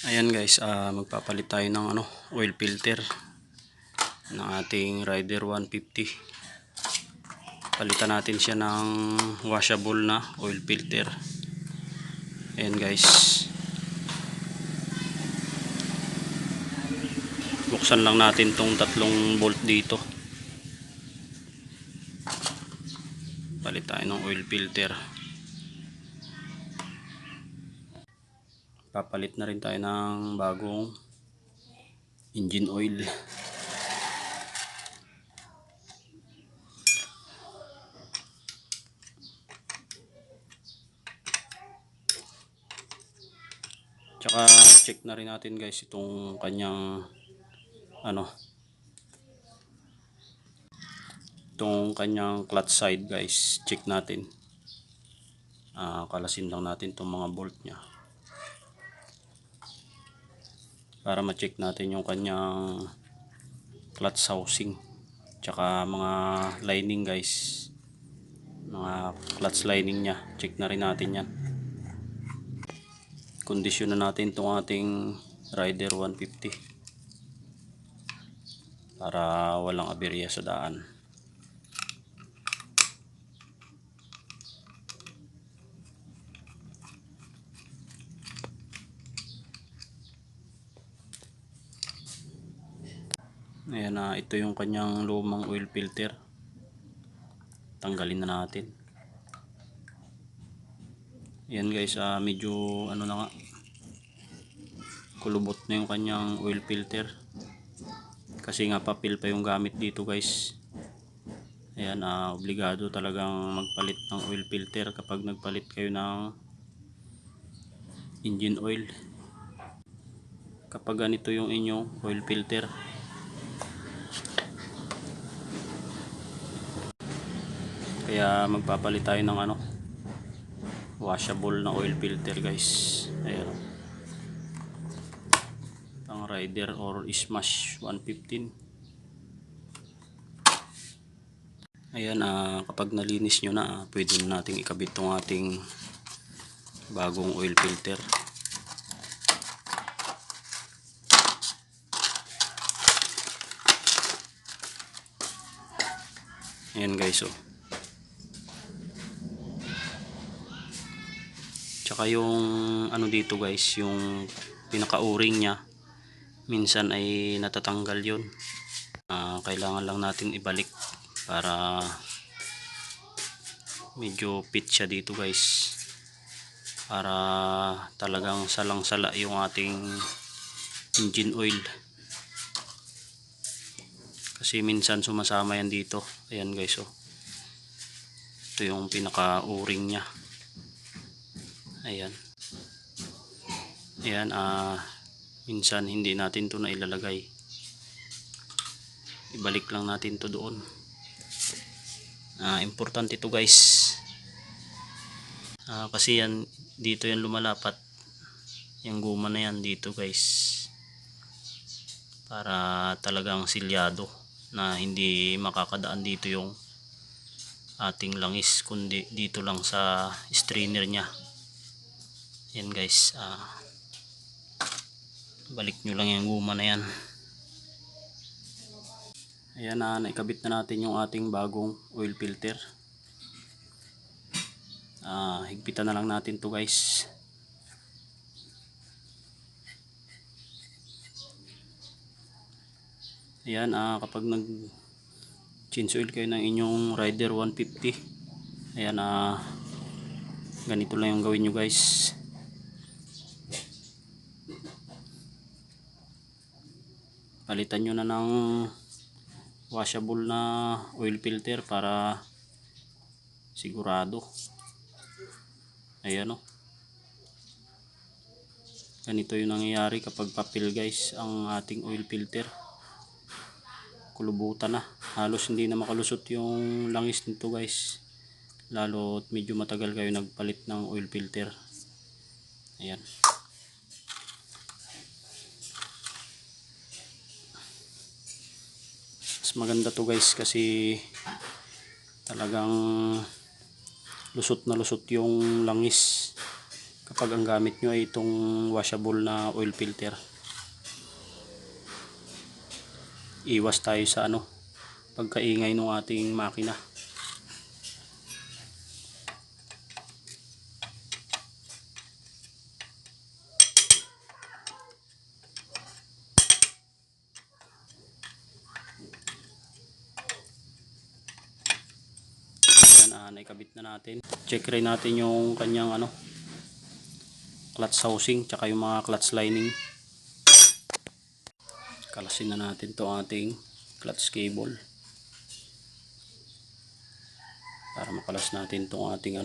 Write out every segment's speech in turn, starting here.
Ayan guys, magpapalit tayo ng oil filter ng ating Rider 150. Palitan natin siya ng washable na oil filter. Ayan guys, buksan lang natin tong 3 bolt dito. Palit tayo ng oil filter. Papalit na rin tayo ng bagong engine oil. Tsaka check na rin natin guys itong kanyang itong kanyang clutch side guys. Check natin. Kalasin lang natin itong mga bolt nya para ma-check natin yung kanyang clutch housing tsaka mga lining guys, mga clutch lining nya. Check na rin natin yan. Kondisyon na natin itong ating Rider 150 para walang aberya sa daan. Ayan, ito yung kanyang lumang oil filter. Tanggalin na natin. Ayan guys, medyo na nga, kulubot na yung kanyang oil filter kasi nga papel pa yung gamit dito guys. Ayan, obligado talagang magpalit ng oil filter kapag nagpalit kayo ng engine oil. Kapag ganito yung inyong oil filter, kaya magpapalit tayo ng washable na oil filter guys. Ayan, pang Rider or Smash 115. Ayan, kapag nalinis nyo na, pwede na nating ikabit tong ating bagong oil filter. Ayan guys, tsaka yung dito guys, yung pinaka-o-ring nya minsan ay natatanggal yun. Kailangan lang natin ibalik para medyo fit siya dito guys, para talagang salang-sala yung ating engine oil, kasi minsan sumasama yan dito. Ayan guys, ito yung pinaka-o-ring nya. Ayan, ayan, minsan hindi natin to na ilalagay, ibalik lang natin to doon. Importante ito guys, kasi yan dito yan lumalapat, yung guma na yan dito guys, para talagang silyado na hindi makakadaan dito yung ating langis, kundi dito lang sa strainer nya. Yan guys, balik nyo lang yung guma na yan. Ayan, naikabit na natin yung ating bagong oil filter. Higpitan na lang natin to guys. Ayan, kapag nag change oil kayo ng inyong Rider 150, ayan, ganito lang yung gawin nyo guys. Palitan nyo na ng washable na oil filter para sigurado. Ayan, ganito yung nangyayari kapag papel guys ang ating oil filter. Kulubutan na, halos hindi na makalusot yung langis nito guys, lalo at medyo matagal kayo nagpalit ng oil filter. Ayan, mas maganda to guys kasi talagang lusot na lusot yung langis kapag ang gamit nyo ay itong washable na oil filter. Iwas tayo sa pagkaingay ng ating makina. Naikabit na natin. Check rin natin yung kanyang clutch housing tsaka yung mga clutch lining. Kalasin na natin to ating clutch cable para makalas natin tong ating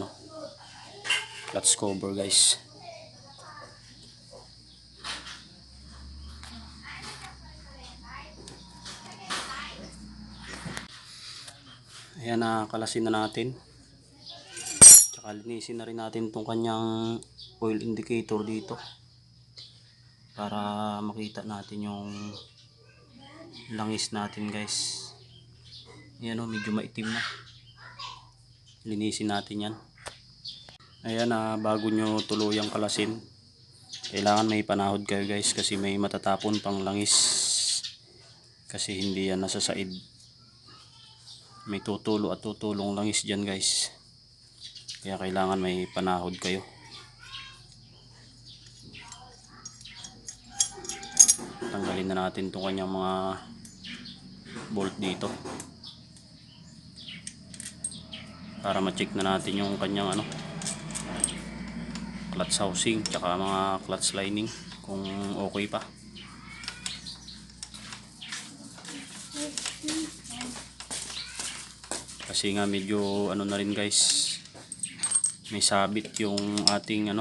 clutch cover, guys. Ayan, kalasin na natin. Linisin na rin natin itong kanyang oil indicator dito para makita natin yung langis natin, guys. Ayan, medyo maitim na. Linisin natin yan. Ayan, bago nyo tuluyang kalasin, kailangan may panahod kayo, guys, kasi may matatapon pang langis kasi hindi yan nasa said. May tutulo at tutulong langis dyan, guys. Kaya kailangan may panahod kayo. Tanggalin na natin itong kanyang mga bolt dito para ma-check na natin yung kanyang clutch housing tsaka mga clutch lining kung okay pa. Kasi nga medyo na rin, guys, may sabit yung ating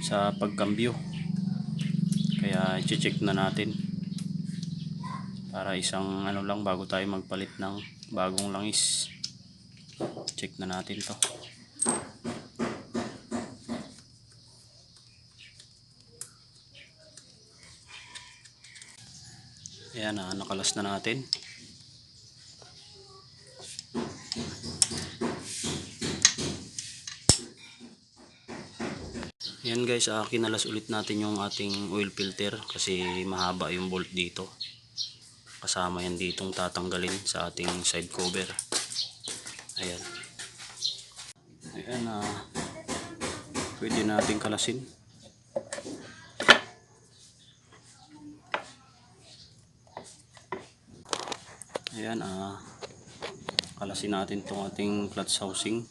sa pagkambyo, kaya i-check na natin para isang lang bago tayo magpalit ng bagong langis. Check na natin to. Ayan, nakalas na natin. Yan, guys, kinalas ulit natin yung ating oil filter kasi mahaba yung bolt dito. Kasama yan ditong tatanggalin sa ating side cover. Ayan. Ayan, pwede natin kalasin. Ayan, kalasin natin itong ating clutch housing.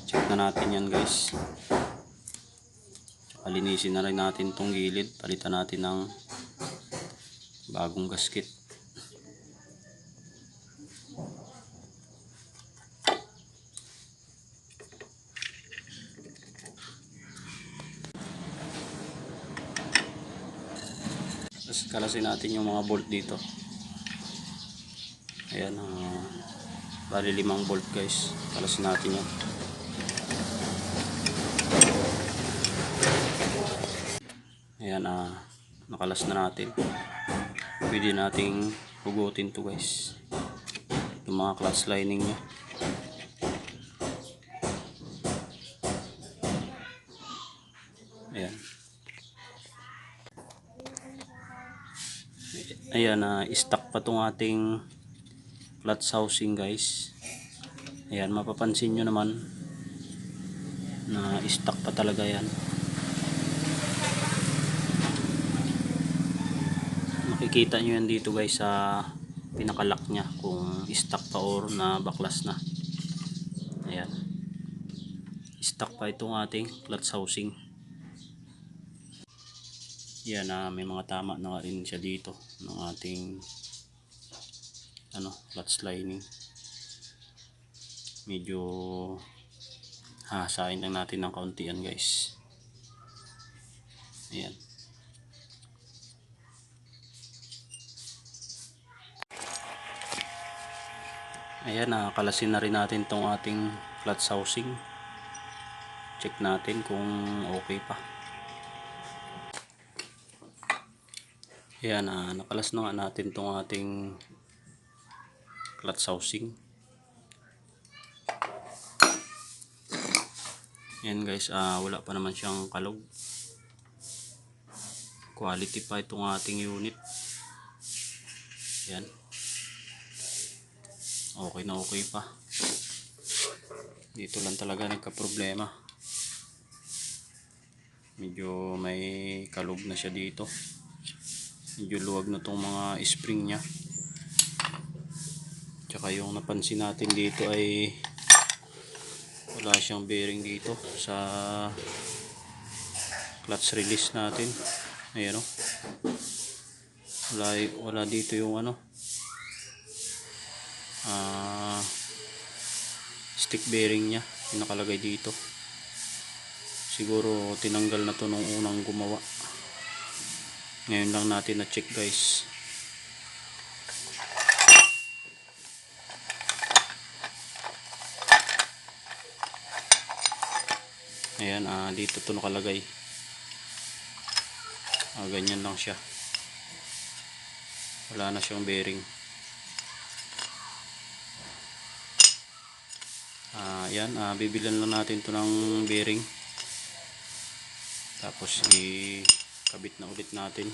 Check na natin yan, guys. Linisin na rin natin itong gilid. Palitan natin ng bagong gasket. Tapos kalasin natin yung mga bolt dito. Ayan, bali 5 bolt, guys. Kalasin natin yan. Ayan, nakalas na natin. Pwede nating hugutin to, guys, yung mga clutch lining nya. Ayan. Ayan, stock pa tong ating clutch housing, guys. Ayan, mapapansin nyo naman na stock pa talaga yan. Makikita nyo yan dito, guys, sa pinakalock nya kung stock pa or na baklas na. Ayan, stock pa itong ating clutch housing. Yan, may mga tama na rin siya dito ng ating clutch lining. Medyo hahasain lang natin ng kaunti yan, guys. Ayan. Ayan, kalasin na rin natin tong ating clutch housing. Check natin kung okay pa. Ayan, nakalas na nga natin tong ating clutch housing. Yan guys, wala pa naman siyang kalog. Quality pa itong ating unit. Yan. Okay na okay pa. Dito lang talaga nagka-problema. Medyo may kalog na siya dito. Medyo luwag na tong mga spring niya. Tsaka yung napansin natin dito ay wala siyang bearing dito sa clutch release natin. Ayan o. Wala dito yung stick bearing niya. Yung nakalagay dito. Siguro tinanggal na to nung unang gumawa. Ngayon lang natin na check guys. Ayan, dito to nakalagay. Ganyan lang siya. Wala na siyang bearing. Ayan, bibilan lang natin to ng bearing. Tapos ikabit na ulit natin.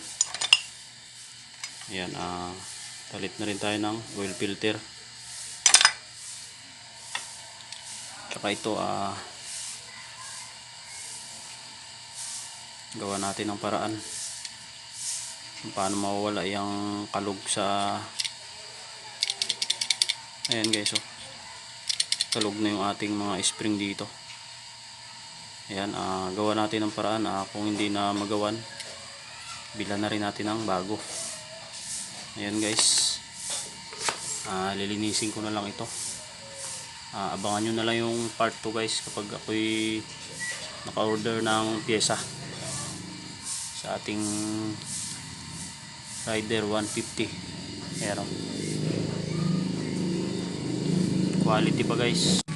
Ayan, palit na rin tayo ng oil filter. Tsaka ito, gawa natin ng paraan kung paano mawawala yung kalog sa, ayan guys, kalog na yung ating mga spring dito. Ayan, gawa natin ng paraan. Kung hindi na magawan, bilan na rin natin ng bago. Ayan guys, lilinisin ko na lang ito. Abangan nyo na lang yung part 2 guys kapag ako'y naka-order ng pyesa sa ating Rider 150. Ayan, quality pa guys.